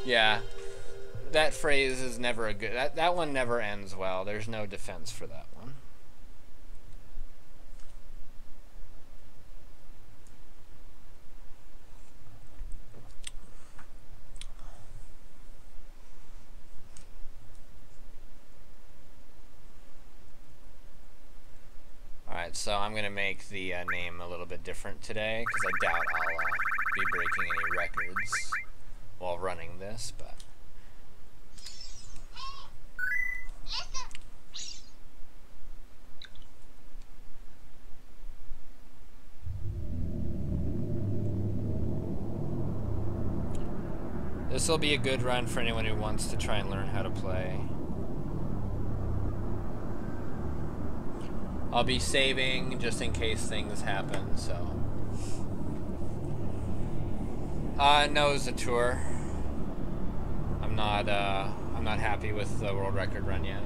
Yeah, that phrase is never a good. That one never ends well. There's no defense for that one. Alright, so I'm going to make the name a little bit different today, because I doubt I'll be breaking any records while running this, but... This will be a good run for anyone who wants to try and learn how to play. I'll be saving just in case things happen, so. No, it's a tour. I'm not happy with the world record run yet.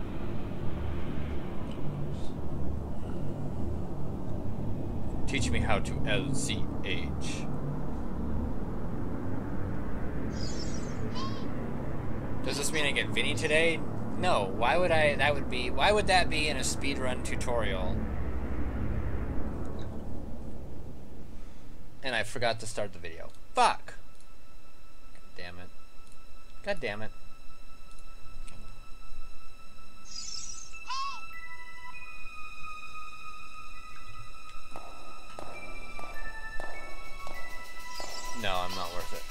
Teach me how to LCH. Does this mean I get Vinny today? No. Why would that be in a speedrun tutorial? And I forgot to start the video. Fuck. God damn it. God damn it. No, I'm not worth it.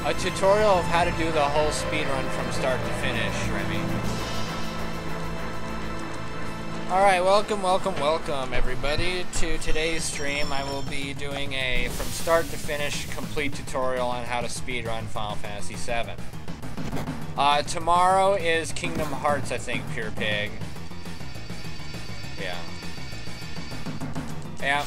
A tutorial of how to do the whole speedrun from start to finish, Remy. Alright, welcome everybody to today's stream. I will be doing a from start to finish complete tutorial on how to speedrun Final Fantasy VII. Tomorrow is Kingdom Hearts, I think, Pure Pig. Yeah. Yeah.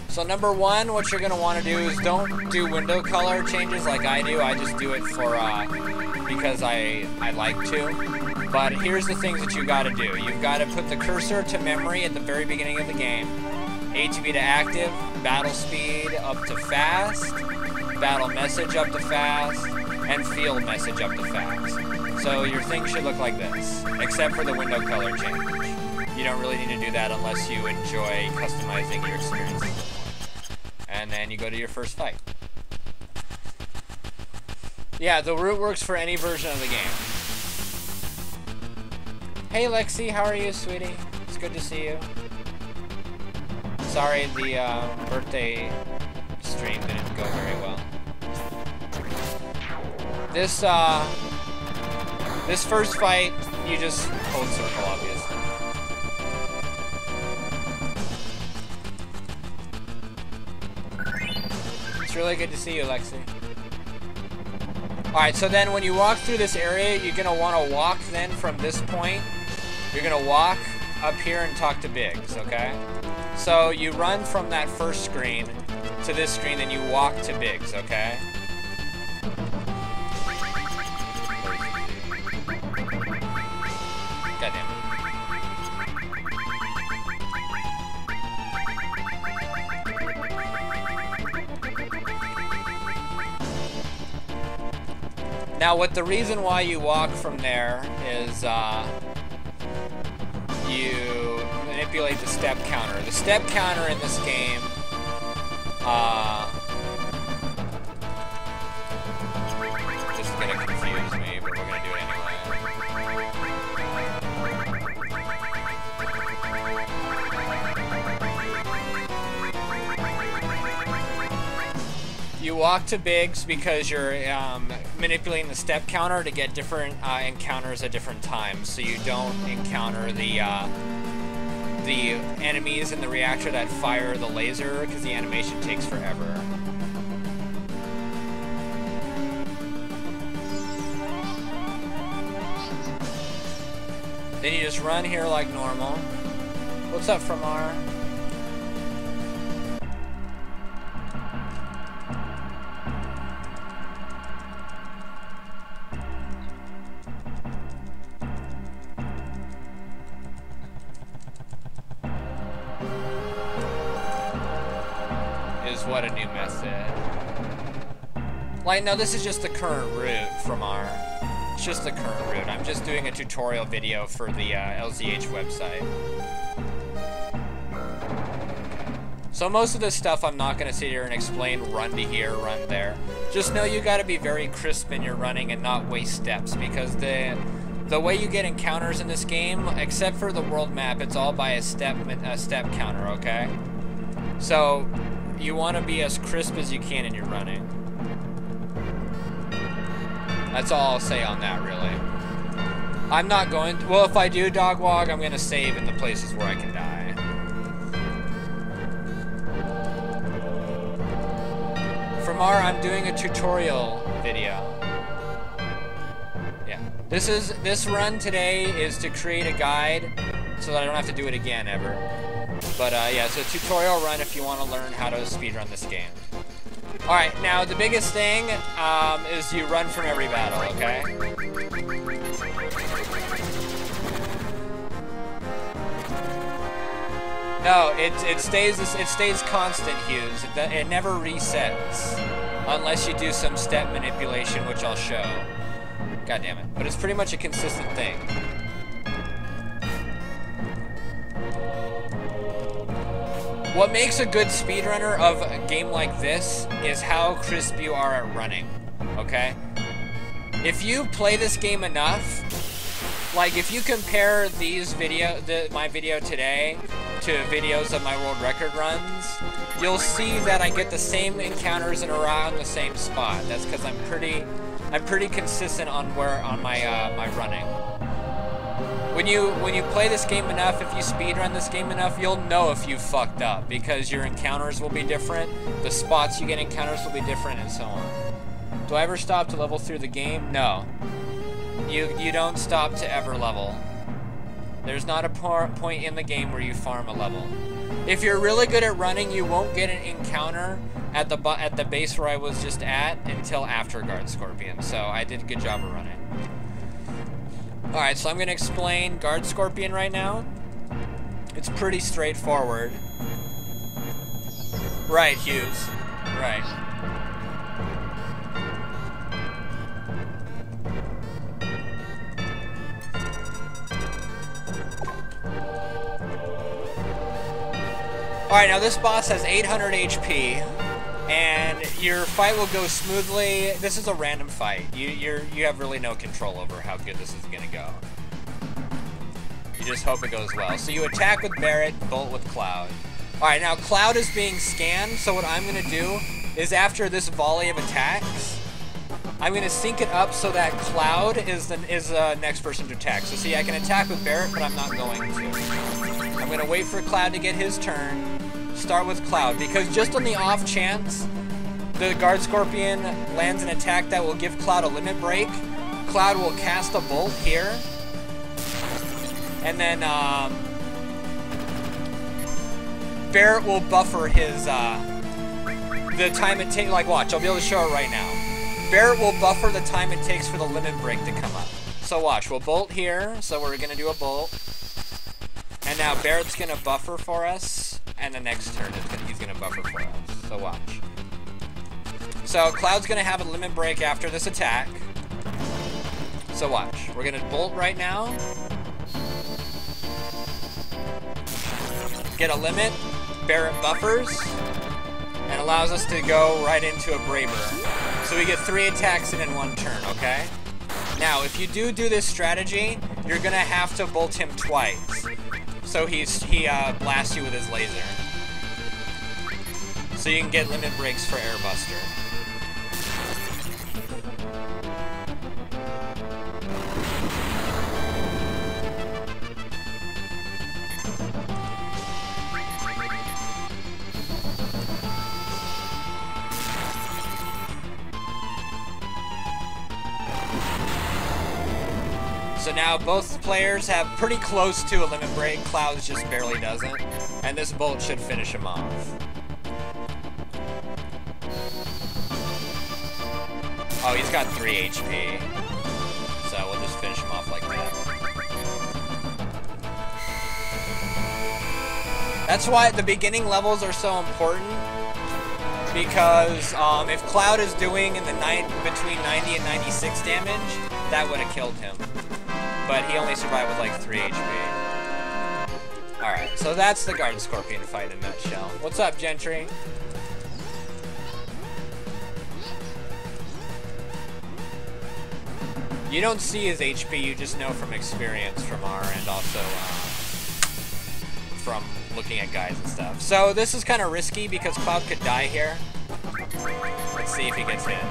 So number one, what you're going to want to do is don't do window color changes like I do. I just do it for, because I like to. But here's the things that you got to do. You've got to put the cursor to memory at the very beginning of the game. ATB to active, battle speed up to fast, battle message up to fast, and field message up to fast. So your thing should look like this, except for the window color change. You don't really need to do that unless you enjoy customizing your experience. And then you go to your first fight. Yeah, the route works for any version of the game. Hey Lexi, how are you, sweetie? It's good to see you. Sorry, the birthday stream didn't go very well. This first fight, you just hold circle, obviously. It's really good to see you, Lexi. Alright, so then when you walk through this area, you're going to want to walk then from this point. You're going to walk up here and talk to Biggs, okay? So you run from that first screen to this screen, then you walk to Biggs, okay? God damn it. Now, the reason why you walk from there is you manipulate the step counter. The step counter in this game, this is gonna confuse me, but we're gonna do it anyway. You walk to bigs because you're manipulating the step counter to get different encounters at different times, so you don't encounter the enemies in the reactor that fire the laser, because the animation takes forever. Then you just run here like normal. What's up, Framar? Is what a new method. Like, no, this is just the current route from our... It's just the current route. I'm just doing a tutorial video for the LZH website. So most of this stuff I'm not going to sit here and explain run to here, run there. Just know you got to be very crisp in your running and not waste steps, because the way you get encounters in this game, except for the world map, it's all by a step counter, okay? So you want to be as crisp as you can in your running. That's all I'll say on that, really. I'm not going to, well, if I do dog walk, I'm going to save in the places where I can die. From I'm doing a tutorial video. Yeah. This run today is to create a guide so that I don't have to do it again ever. But yeah, it's a tutorial run if you want to learn how to speedrun this game. Alright, now the biggest thing is you run from every battle, okay? No, it stays constant, Hughes. It never resets. Unless you do some step manipulation, which I'll show. God damn it. But it's pretty much a consistent thing. What makes a good speedrunner of a game like this is how crisp you are at running, okay? If you play this game enough, like if you compare my video today to videos of my world record runs, you'll see that I get the same encounters and around the same spot. That's because I'm pretty consistent on my running. When you play this game enough, if you speedrun this game enough, you'll know if you fucked up, because your encounters will be different, the spots you get encounters will be different, and so on. Do I ever stop to level through the game? No. You don't stop to ever level. There's not a point in the game where you farm a level. If you're really good at running, you won't get an encounter at the base where I was just at until after Guard Scorpion, so I did a good job of running. Alright, so I'm going to explain Guard Scorpion right now. It's pretty straightforward. Right, Hughes. Right. Alright, now this boss has 800 HP, and your fight will go smoothly. This is a random fight. You have really no control over how good this is gonna go. You just hope it goes well. So you attack with Barret, bolt with Cloud. Alright, now Cloud is being scanned, so what I'm gonna do is after this volley of attacks, I'm gonna sync it up so that Cloud is the next person to attack. So see, I can attack with Barret, but I'm not going to. I'm gonna wait for Cloud to get his turn. Start with Cloud, because just on the off chance the Guard Scorpion lands an attack that will give Cloud a limit break, Cloud will cast a bolt here, and then Barret will buffer his the time it takes. Like, watch, I'll be able to show it right now. Barret will buffer the time it takes for the limit break to come up. So watch, we'll bolt here, so we're gonna do a bolt, and now Barret's gonna buffer for us. And the next turn, he's going to buffer for us. So watch. So Cloud's going to have a limit break after this attack. So watch. We're going to bolt right now. Get a limit. Barret buffers. And allows us to go right into a Braver. So we get 3 attacks in one turn, okay? Now, if you do this strategy, you're going to have to bolt him twice. So he blasts you with his laser. So you can get limit breaks for Airbuster. So now both players have pretty close to a limit break. Clouds just barely doesn't. And this bolt should finish him off. Oh, he's got 3 HP. So we'll just finish him off like that. That's why the beginning levels are so important. Because if Cloud is doing in the between 90 and 96 damage, that would have killed him. But he only survived with like 3 HP. Alright, so that's the Garden Scorpion fight in a nutshell. What's up, Gentry? You don't see his HP, you just know from experience from our and also from looking at guys and stuff. So this is kind of risky because Cloud could die here. Let's see if he gets hit.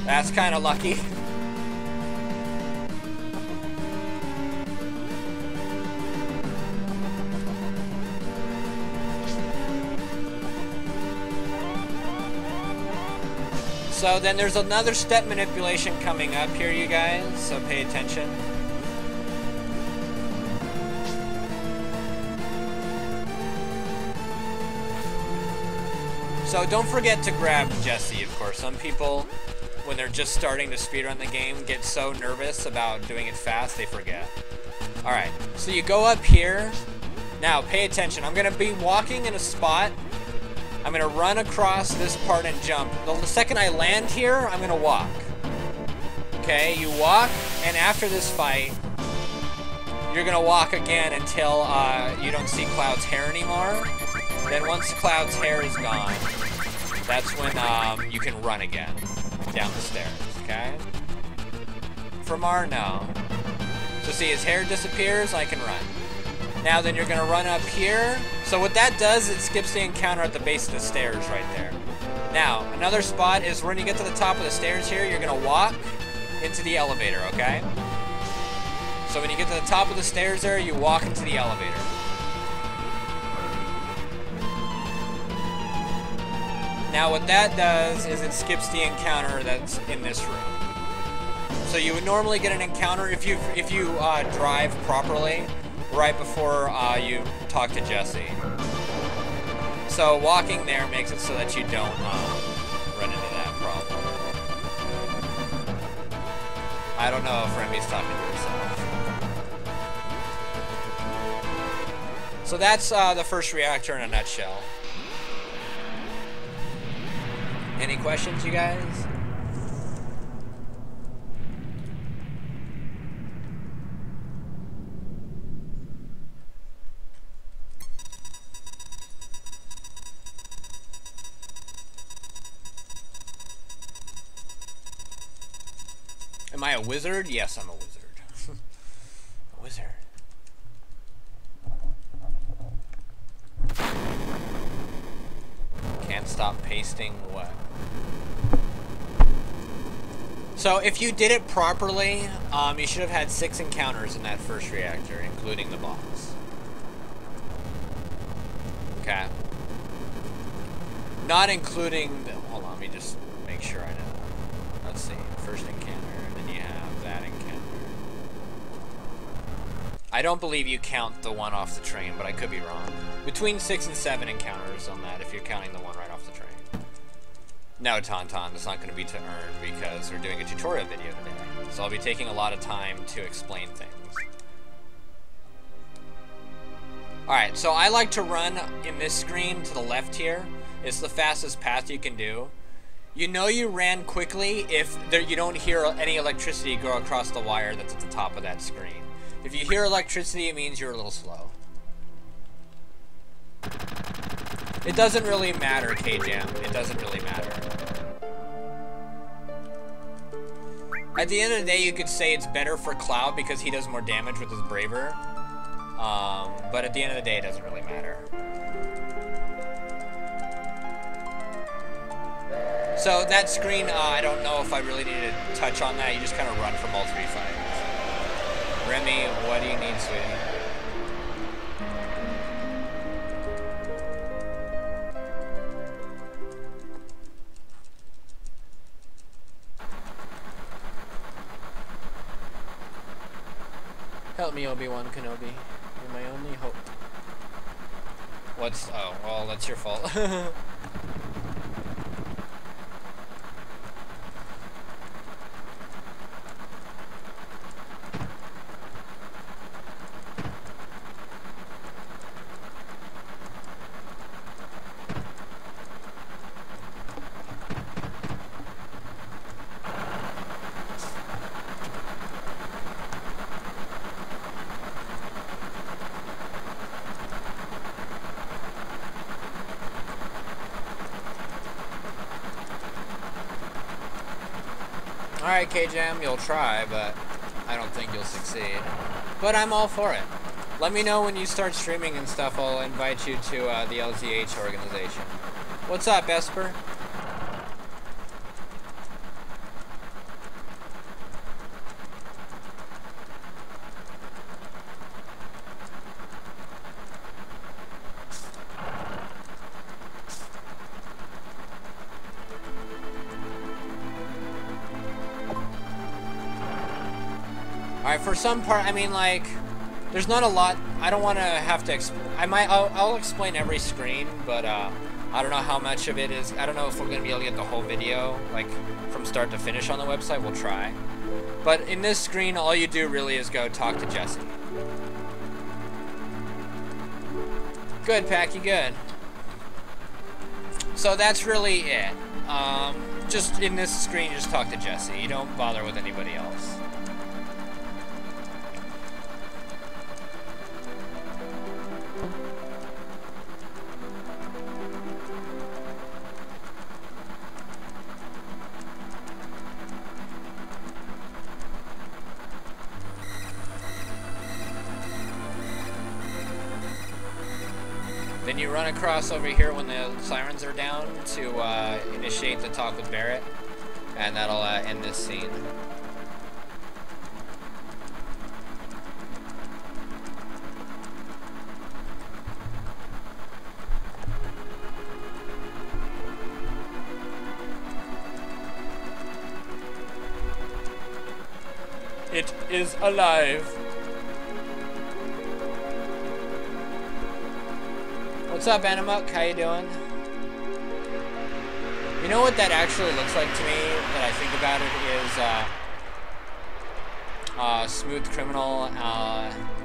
That's kind of lucky. So then there's another step manipulation coming up here, you guys, so pay attention. So don't forget to grab Jesse, of course. Some people, when they're just starting to speedrun the game, get so nervous about doing it fast, they forget. Alright, so you go up here. Now, pay attention. I'm going to be walking in a spot. I'm going to run across this part and jump. The second I land here, I'm going to walk. Okay, you walk, and after this fight, you're going to walk again until you don't see Cloud's hair anymore. Then once Cloud's hair is gone, that's when you can run again down the stairs, okay? From our, no. So see, his hair disappears, I can run. Now then you're gonna run up here. So what that does, it skips the encounter at the base of the stairs right there. Now, another spot is when you get to the top of the stairs here, you're gonna walk into the elevator, okay? So when you get to the top of the stairs there, you walk into the elevator. Now what that does is it skips the encounter that's in this room. So you would normally get an encounter if you drive properly right before you talk to Jesse. So walking there makes it so that you don't run into that problem. I don't know if Remy's talking to herself. So that's the first reactor in a nutshell. Any questions, you guys? Am I a wizard? Yes, I'm a wizard. A wizard. Can't stop pasting what? So if you did it properly, you should have had 6 encounters in that first reactor, including the boss. Okay. Not including the, hold on, let me just make sure I know. Let's see, first encounter, and then you have that encounter. I don't believe you count the one off the train, but I could be wrong. Between 6 and 7 encounters on that, if you're counting the one right off the train. No, Tauntaun, it's not going to be to earn because we're doing a tutorial video today. So I'll be taking a lot of time to explain things. Alright, so I like to run in this screen to the left here. It's the fastest path you can do. You know you ran quickly if you don't hear any electricity go across the wire that's at the top of that screen. If you hear electricity, it means you're a little slow. It doesn't really matter, K-Jam. It doesn't really matter. At the end of the day, you could say it's better for Cloud because he does more damage with his Braver. But at the end of the day, it doesn't really matter. So that screen, I don't know if I really need to touch on that. You just kind of run from all 3 fights. Remy, what do you need, sweetie? Help me, Obi-Wan Kenobi. You're my only hope. What's... Oh, well, that's your fault. Alright, K-Jam, you'll try, but I don't think you'll succeed. But I'm all for it. Let me know when you start streaming and stuff. I'll invite you to the LZH organization. What's up, Esper? Alright, for some part, I mean, like, there's not a lot. I don't want to have to I'll explain every screen, but I don't know how much of it is. I don't know if we're going to be able to get the whole video, like, from start to finish on the website. We'll try. But in this screen, all you do really is go talk to Jesse. Good, Packy, good. So that's really it. Just in this screen, just talk to Jesse. You don't bother with anybody else. Then you run across over here when the sirens are down to initiate the talk with Barrett, and that'll end this scene. It is alive. What's up, Animuck? How you doing? You know what that actually looks like to me, that I think about it, is Smooth Criminal,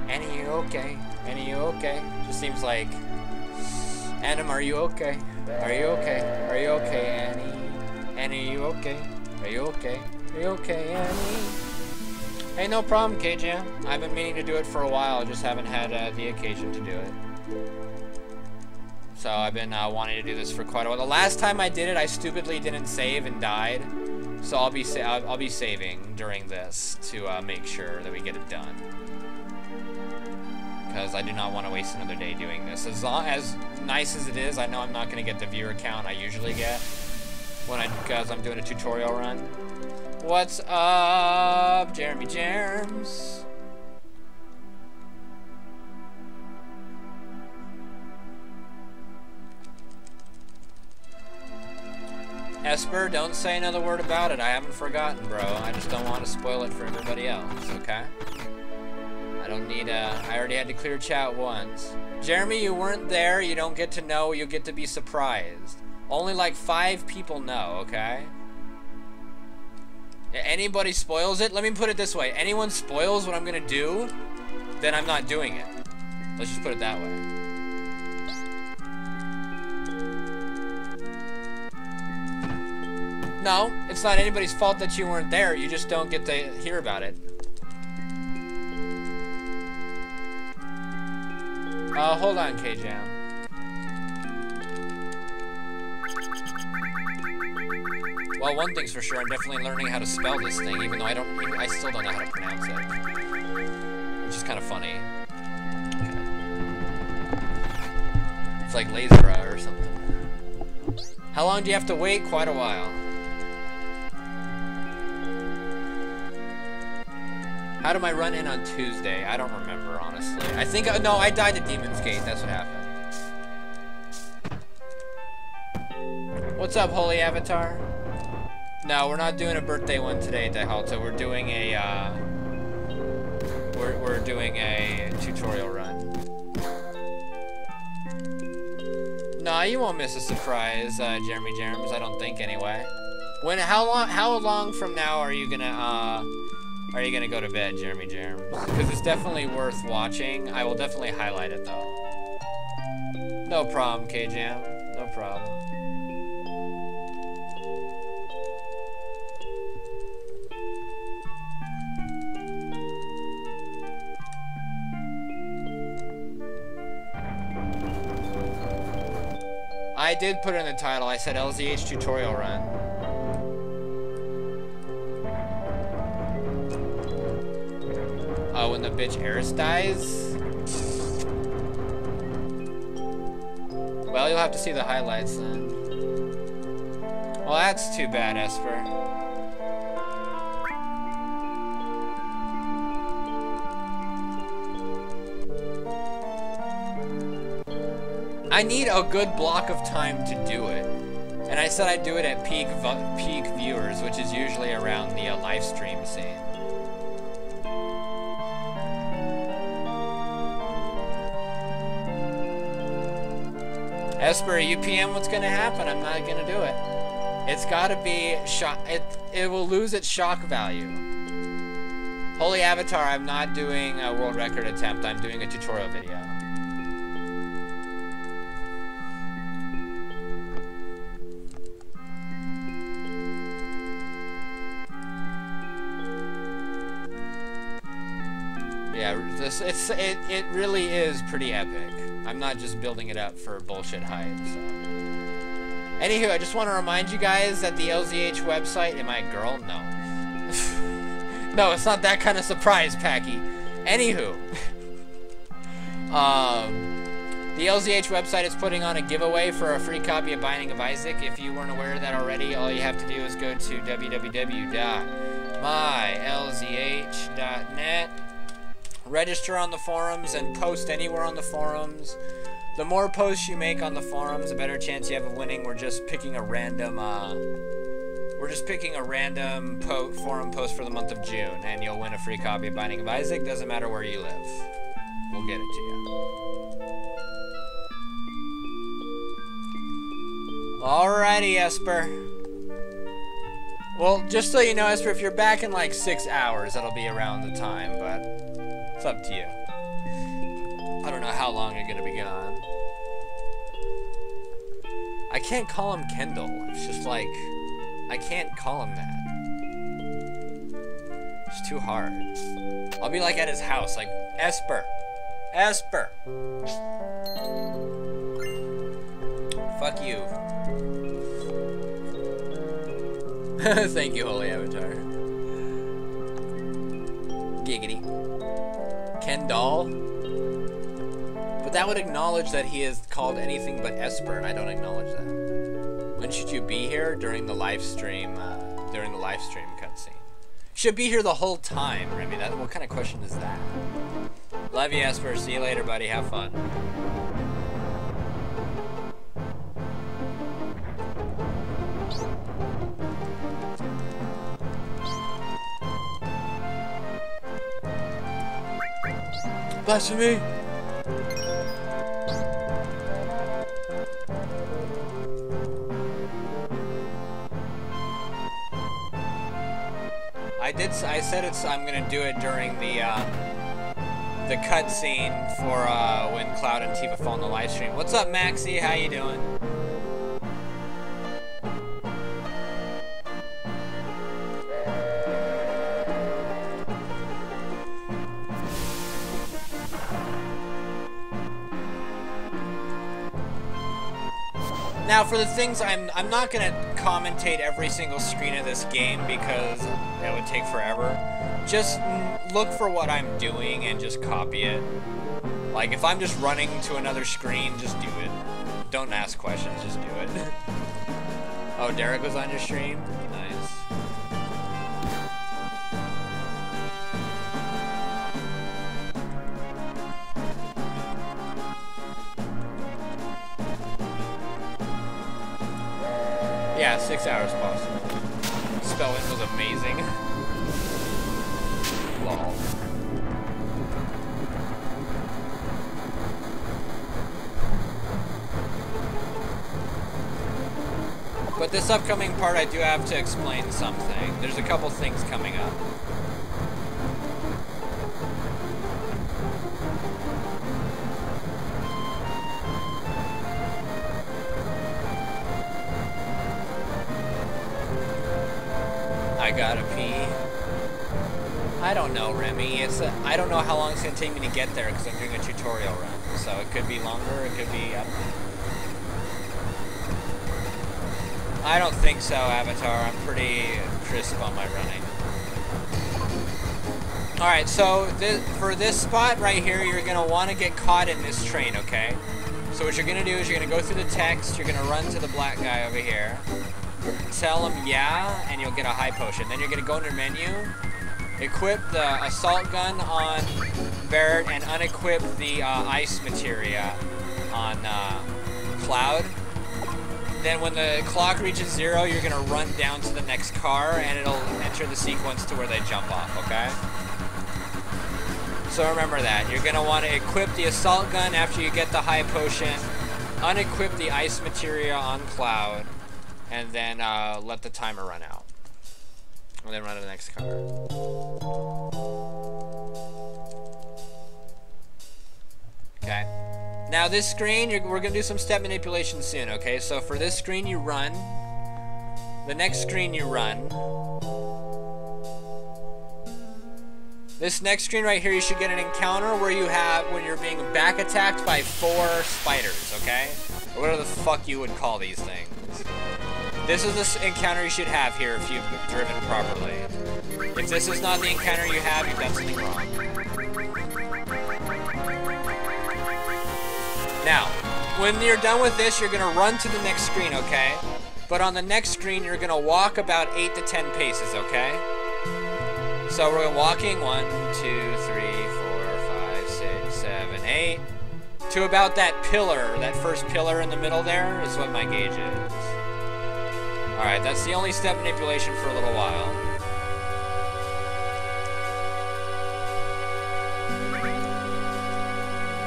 Annie, you okay? Annie, you okay? Just seems like, Anim, are you okay? Are you okay? Are you okay, Annie? Annie, you okay? Are you okay? Are you okay, Annie? Hey, no problem, K-Jam. I've been meaning to do it for a while, I just haven't had the occasion to do it. So I've been wanting to do this for quite a while. The last time I did it, I stupidly didn't save and died. So I'll be saving during this to make sure that we get it done. Because I do not want to waste another day doing this. As nice as it is, I know I'm not going to get the viewer count I usually get because I'm doing a tutorial run. What's up, Jeremy Jerms? Esper, don't say another word about it. I haven't forgotten, bro. I just don't want to spoil it for everybody else, okay? I don't need I already had to clear chat once. Jeremy, you weren't there. You don't get to know. You get to be surprised. Only like 5 people know, okay? Anybody spoils it? Let me put it this way. Anyone spoils what I'm gonna do, then I'm not doing it. Let's just put it that way. No, it's not anybody's fault that you weren't there. You just don't get to hear about it. Hold on, K-Jam. Well, one thing's for sure, I'm definitely learning how to spell this thing, even though I still don't know how to pronounce it. Which is kind of funny. It's like Lasera or something. How long do you have to wait? Quite a while. How did I run in on Tuesday? I don't remember, honestly. I think, no, I died at Demon's Gate. That's what happened. What's up, Holy Avatar? No, we're not doing a birthday one today, Dehalta. We're doing a we're doing a tutorial run. Nah, you won't miss a surprise, Jeremy Jerms. I don't think anyway. How long from now are you gonna go to bed, Jeremy Jerms? Because it's definitely worth watching. I will definitely highlight it though. No problem, K-Jam. No problem. I did put in the title. I said LZH tutorial run. Oh, when the bitch Eris dies? Well, you'll have to see the highlights then. Well, that's too bad, Esper. I need a good block of time to do it. And I said I'd do it at peak viewers, which is usually around the live stream scene. Esper, you PM what's gonna happen? I'm not gonna do it. It's gotta be shock. It will lose its shock value. Holy Avatar, I'm not doing a world record attempt. I'm doing a tutorial video. Yeah, it really is pretty epic. I'm not just building it up for bullshit hype, so. Anywho, I just want to remind you guys that the LZH website... Am I a girl? No. No, it's not that kind of surprise, Packy. Anywho. The LZH website is putting on a giveaway for a free copy of Binding of Isaac. If you weren't aware of that already, all you have to do is go to www.mylzh.net. Register on the forums and post anywhere on the forums. The more posts you make on the forums, the better chance you have of winning. We're just picking a random forum post for the month of June, and you'll win a free copy of Binding of Isaac. Doesn't matter where you live. We'll get it to you. Alrighty, Esper. Well, just so you know, Esper, if you're back in like 6 hours, that'll be around the time, but it's up to you. I don't know how long you're gonna be gone. I can't call him Kendall. It's just like, I can't call him that. It's too hard. I'll be like at his house, like, Esper. Esper. Fuck you. Thank you, Holy Avatar. Giggity. Kendall? But that would acknowledge that he is called anything but Esper, and I don't acknowledge that. When should you be here? During the live stream cutscene. Should be here the whole time, Remy. What kind of question is that? Love you, Esper. See you later, buddy. Have fun. Blasphemy! I said I'm gonna do it during the cutscene for when Cloud and Tifa fall in the live stream. What's up, Maxie? How you doing? Now, for the things, I'm not going to commentate every single screen of this game because it would take forever. Just look for what I'm doing and just copy it. Like, if I'm just running to another screen, just do it. Don't ask questions, just do it. Oh, Derek was on your stream? Nice. Yeah, 6 hours possible. Spelling was amazing. Lol. But this upcoming part, I do have to explain something. There's a couple things coming up. I gotta pee. I don't know, Remy. I don't know how long it's gonna take me to get there because I'm doing a tutorial run. So it could be longer, it could be, I don't know. I don't think so, Avatar. I'm pretty crisp on my running. Alright, so for this spot right here, you're gonna want to get caught in this train, okay? So what you're gonna do is you're gonna go through the text, you're gonna run to the black guy over here, tell him yeah, and you'll get a high potion. Then you're gonna go in your menu, equip the assault gun on Barrett, and unequip the ice materia on Cloud. Then when the clock reaches 0, you're gonna run down to the next car, and it'll enter the sequence to where they jump off, okay? So remember that. You're gonna want to equip the assault gun after you get the high potion, unequip the ice materia on Cloud, and then let the timer run out. And then run to the next car. Okay. Now this screen, we're gonna do some step manipulation soon, okay? So for this screen you run. The next screen you run. This next screen right here, you should get an encounter where you have, when you're being back attacked by 4 spiders, okay? Or whatever the fuck you would call these things. This is the encounter you should have here if you've driven properly. If this is not the encounter you have, you've done something wrong. Now, when you're done with this, you're gonna run to the next screen, okay? But on the next screen, you're gonna walk about 8 to 10 paces, okay? So we're walking 1, 2, 3, 4, 5, 6, 7, 8 to about that pillar, that first pillar in the middle there is what my gauge is. Alright, that's the only step manipulation for a little while.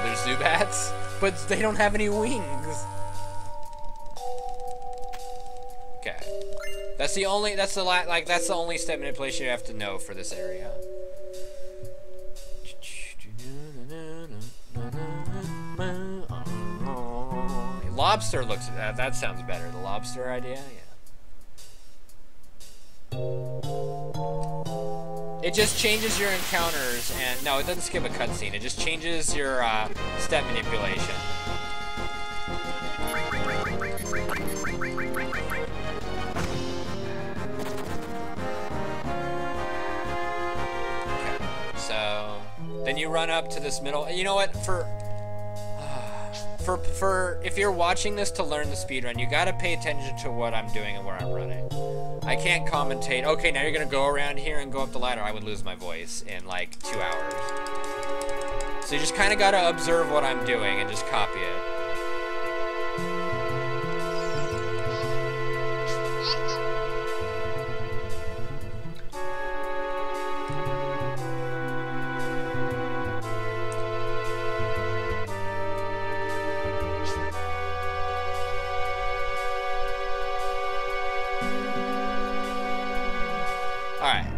There's Zubats, but they don't have any wings. Okay. That's the only step manipulation you have to know for this area. Lobster looks, that sounds better. The lobster idea, yeah. It just changes your encounters, and no, it doesn't skip a cutscene. It just changes your step manipulation. Okay, so then you run up to this middle. You know what? For if you're watching this to learn the speedrun, you gotta pay attention to what I'm doing and where I'm running. I can't commentate, okay, now you're gonna go around here and go up the ladder. I would lose my voice in like 2 hours. So you just kind of gotta observe what I'm doing and just copy it.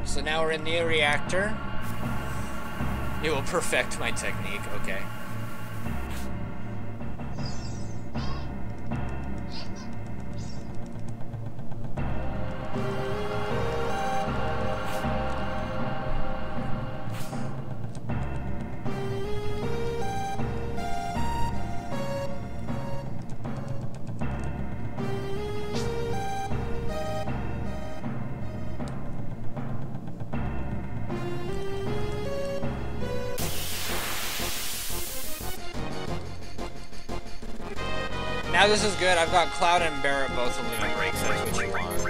So now we're in the reactor. It will perfect my technique, okay. Now this is good. I've got Cloud and Barrett both of them in brakes. That's what you want.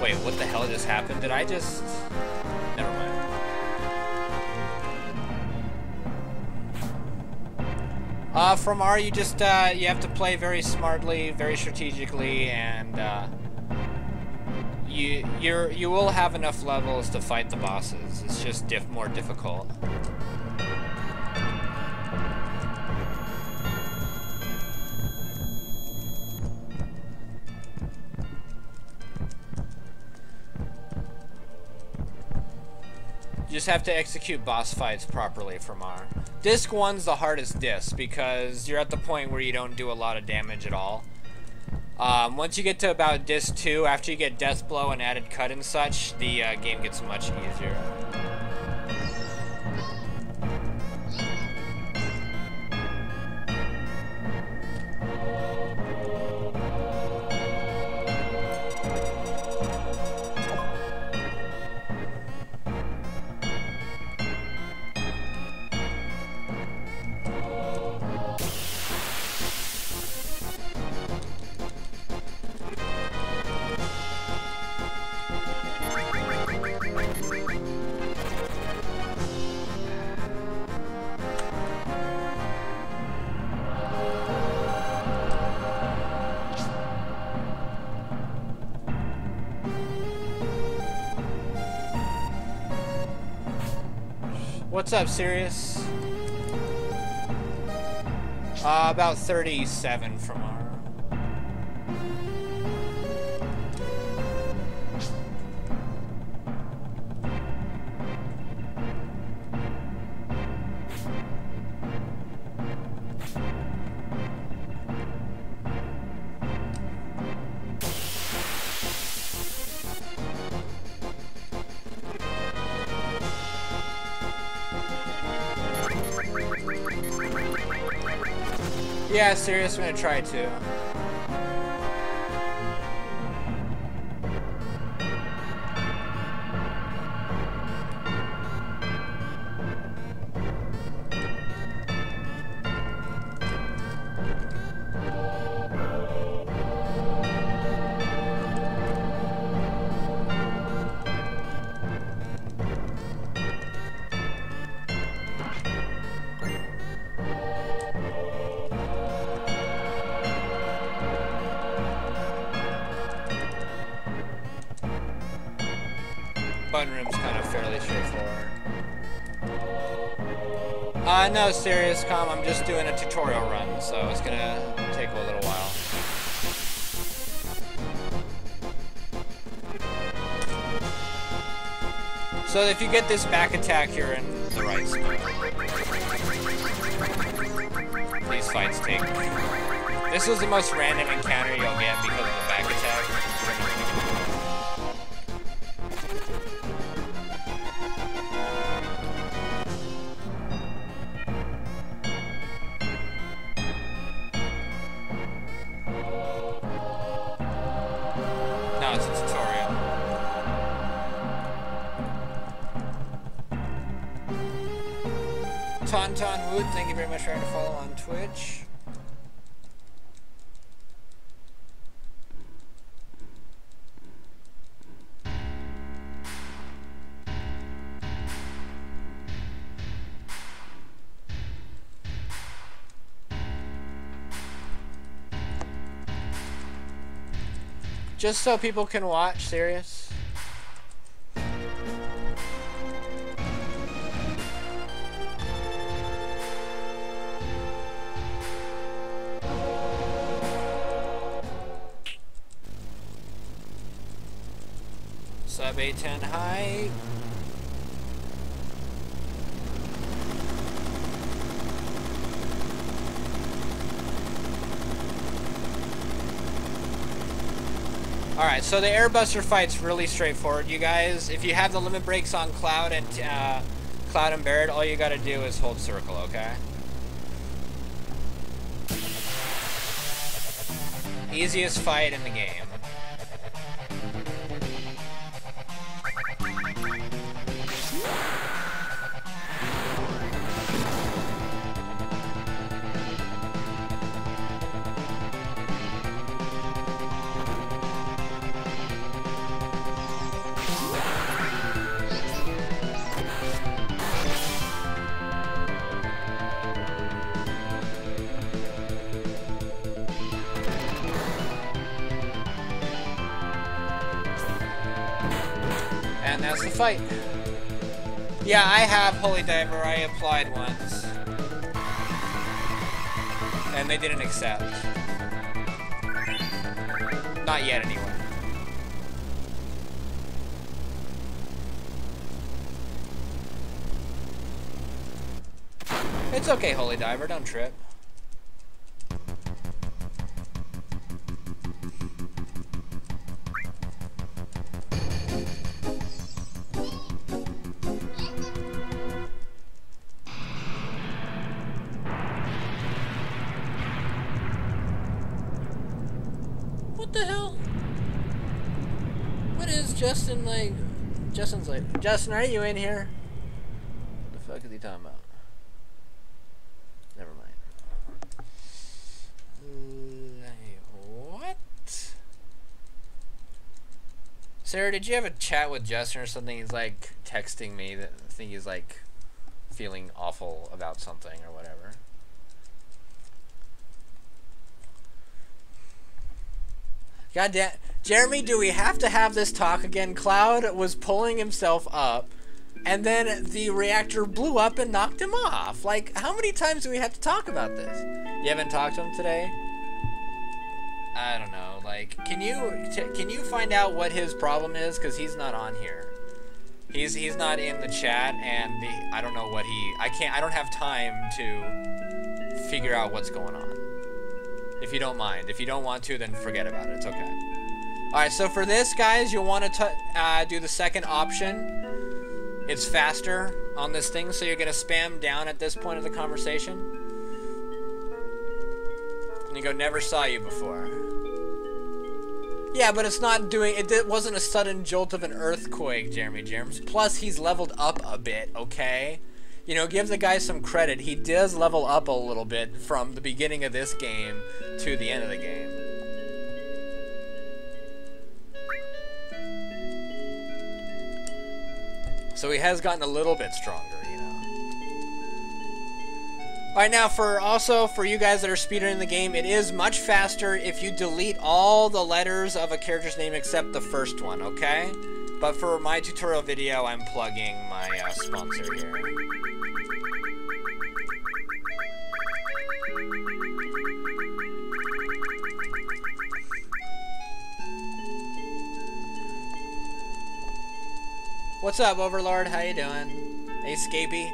Wait, what the hell just happened? Did I just... Never mind. From R, you just, you have to play very smartly, very strategically, and, you will have enough levels to fight the bosses. It's just more difficult. You just have to execute boss fights properly from our... Disc 1's the hardest disc because you're at the point where you don't do a lot of damage at all. Once you get to about disc 2, after you get Death Blow and added cut and such, the game gets much easier. What's up, Sirius? About 37 from our... Yeah, serious, I'm gonna try to. Button room's kind of fairly straightforward. No, serious, Calm, I'm just doing a tutorial run, so it's gonna take a little while. So if you get this back attack, you're in the right spot. These fights take... This was the most random encounter you'll get because of the back attack. No, it's a tutorial. Tauntaun Wood, thank you very much for trying to follow on Twitch. Just so people can watch, serious. Sub A10 high. Alright, so the Airbuster fight's really straightforward, you guys. If you have the limit breaks on Cloud and Cloud and Barrett, all you gotta do is hold circle, okay? Easiest fight in the game. And that's the fight. Yeah, I have Holy Diver. I applied once. And they didn't accept. Not yet, anyway. It's okay, Holy Diver, don't trip. What the hell? What is Justin like? Justin's like, Justin, are you in here? What the fuck is he talking about? Never mind. What? Sarah, did you have a chat with Justin or something? He's like texting me that I think he's like feeling awful about something or whatever. God damn, Jeremy, do we have to have this talk again? Cloud was pulling himself up, and then the reactor blew up and knocked him off. Like, how many times do we have to talk about this? You haven't talked to him today? I don't know. Like, can you find out what his problem is? Because he's not on here. He's not in the chat, and I don't know what I don't have time to figure out what's going on. If you don't mind. If you don't want to, then forget about it. It's okay. Alright, so for this, guys, you'll want to do the second option. It's faster on this thing, so you're going to spam down at this point of the conversation. And you go, never saw you before. Yeah, but it's not doing... It wasn't a sudden jolt of an earthquake, Jeremy Germs. Plus, he's leveled up a bit, okay? You know, give the guy some credit. He does level up a little bit from the beginning of this game to the end of the game. So he has gotten a little bit stronger, you know. Alright, now for you guys that are speedrunning the game, it is much faster if you delete all the letters of a character's name except the first one, okay? But for my tutorial video, I'm plugging my sponsor here. What's up, Overlord? How you doing? Hey, Scapey.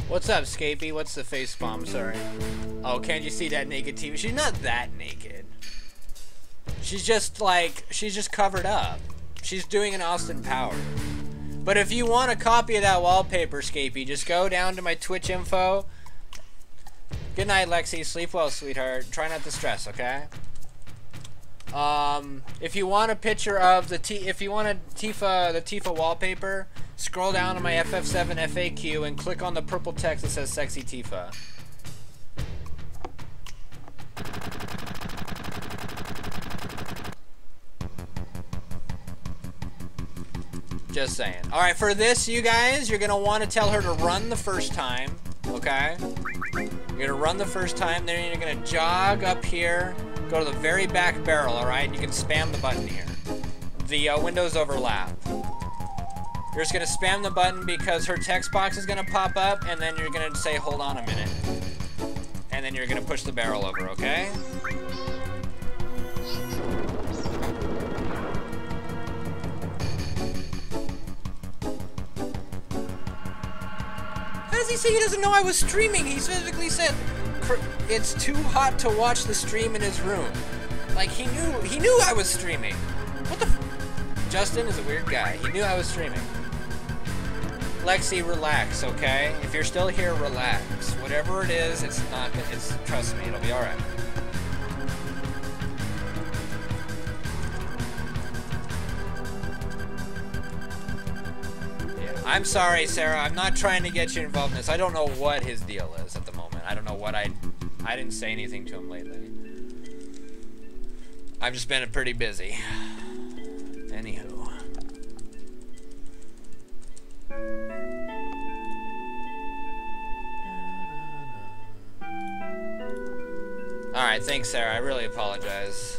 What's up, Scapey? What's the face bomb? Sorry. Oh, can't you see that naked TV? She's not that naked. She's just like, she's just covered up. She's doing an Austin Powers. But if you want a copy of that wallpaper, Scapey, just go down to my Twitch info. Good night, Lexi. Sleep well, sweetheart. Try not to stress, okay? If you want a picture of the the Tifa wallpaper, scroll down to my FF7 FAQ and click on the purple text that says Sexy Tifa. Just saying. Alright, for this, you guys, you're going to want to tell her to run the first time, okay? You're going to run the first time, then you're going to jog up here, go to the very back barrel, alright? And you can spam the button here. The windows overlap. You're just going to spam the button because her text box is going to pop up, and then you're going to say, hold on a minute. And then you're going to push the barrel over, okay? How does he say he doesn't know I was streaming? He specifically said it's too hot to watch the stream in his room. Like, he knew I was streaming. What the f— Justin is a weird guy. He knew I was streaming. Lexi, relax, okay? If you're still here, relax. Whatever it is, it's not, trust me, it'll be alright. Yeah. I'm sorry, Sarah, I'm not trying to get you involved in this. I don't know what his deal is at the moment. I don't know what I didn't say anything to him lately. I've just been pretty busy. Anywho. Alright, thanks, Sarah. I really apologize.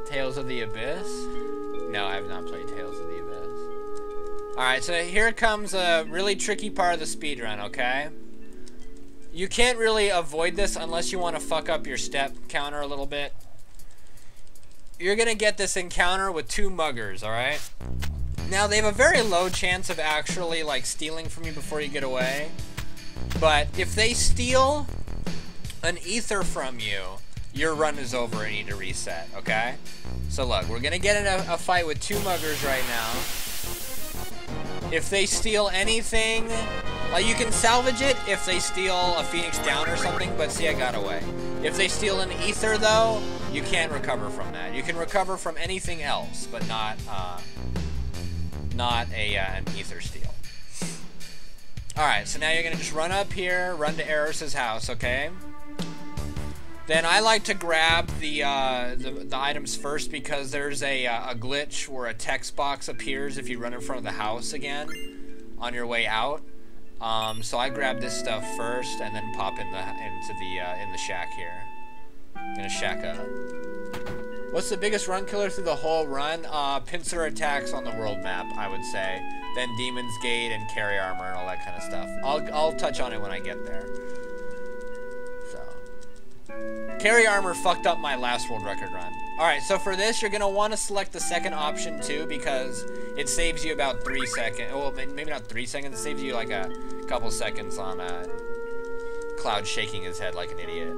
Tales of the Abyss? No, I have not played Tales of the Abyss. Alright, so here comes a really tricky part of the speedrun, okay? You can't really avoid this unless you want to fuck up your step counter a little bit. You're gonna get this encounter with two muggers, alright? Now, they have a very low chance of actually, like, stealing from you before you get away. But if they steal an ether from you, your run is over and you need to reset, okay? So look, we're gonna get in a fight with two muggers right now. If they steal anything, you can salvage it if they steal a Phoenix Down or something, but see, I got away. If they steal an ether, though, you can't recover from that. You can recover from anything else, but not an ether steal. Alright, so now you're gonna just run up here, run to Eris's house, okay? Then I like to grab the items first because there's a glitch where a text box appears if you run in front of the house again on your way out. So I grab this stuff first and then pop in the shack here. Gonna shack up. What's the biggest run killer through the whole run? Pincer attacks on the world map, I would say. Then Demon's Gate and carry armor and all that kind of stuff. I'll touch on it when I get there. Carry armor fucked up my last world record run. Alright, so for this, you're going to want to select the second option too, because it saves you about 3 seconds. Well, maybe not 3 seconds. It saves you like a couple seconds on Cloud shaking his head like an idiot.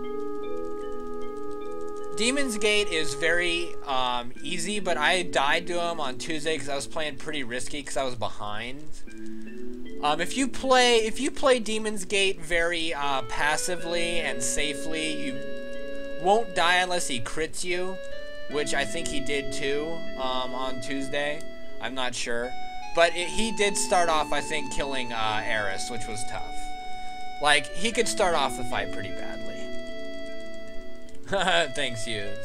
Demon's Gate is very easy, but I died to him on Tuesday because I was playing pretty risky because I was behind. If you play Demon's Gate very passively and safely, you won't die unless he crits you, which I think he did too on Tuesday. I'm not sure. But he did start off, I think, killing Eris, which was tough. Like, he could start off the fight pretty badly. Thanks, Hughes.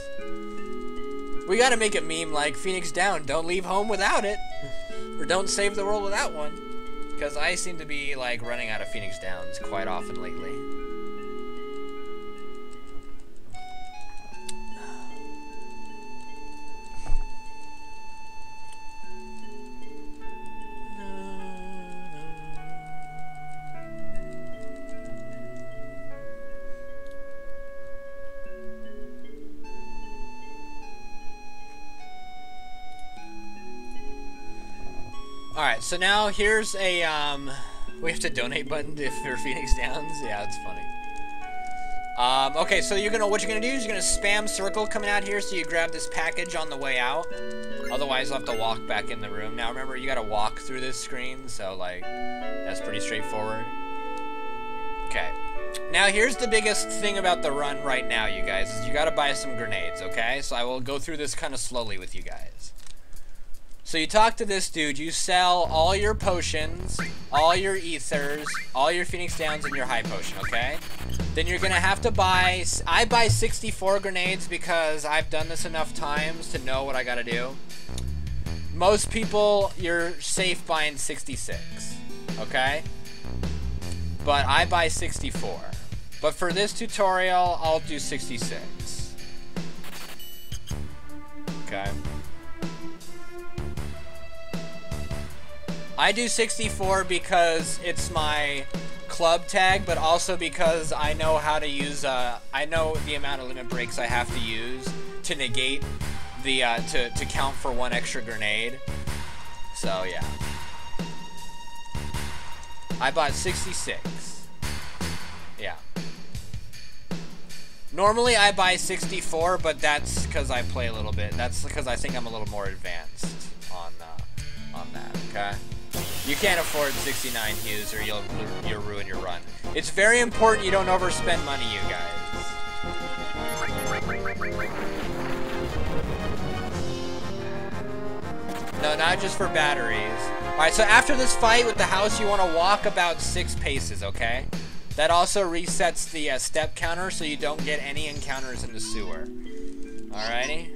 We gotta make a meme like Phoenix Down, don't leave home without it. Or don't save the world without one. Because I seem to be, like, running out of Phoenix Downs quite often lately. Alright, so now here's a, we have to donate button for Phoenix Downs? Yeah, that's funny. Okay, so what you're gonna do is you're gonna spam circle coming out here so you grab this package on the way out. Otherwise, you'll have to walk back in the room. Now, remember, you gotta walk through this screen, so, like, that's pretty straightforward. Okay. Now, here's the biggest thing about the run right now, you guys, is you gotta buy some grenades, okay? So I will go through this kind of slowly with you guys. So you talk to this dude, you sell all your potions, all your ethers, all your Phoenix Downs, and your high potion, okay? Then you're gonna have to buy, I buy 64 grenades because I've done this enough times to know what I gotta do. Most people, you're safe buying 66, okay? But I buy 64. But for this tutorial, I'll do 66. Okay. I do 64 because it's my club tag, but also because I know how to use, I know the amount of limit breaks I have to use to negate the, to count for one extra grenade. So, yeah. I bought 66. Yeah. Normally I buy 64, but that's because I play a little bit. That's because I think I'm a little more advanced on that, okay? You can't afford 69 hues or you'll ruin your run. It's very important you don't overspend money, you guys. No, not just for batteries. Alright, so after this fight with the house, you want to walk about 6 paces, okay? That also resets the step counter so you don't get any encounters in the sewer. Alrighty?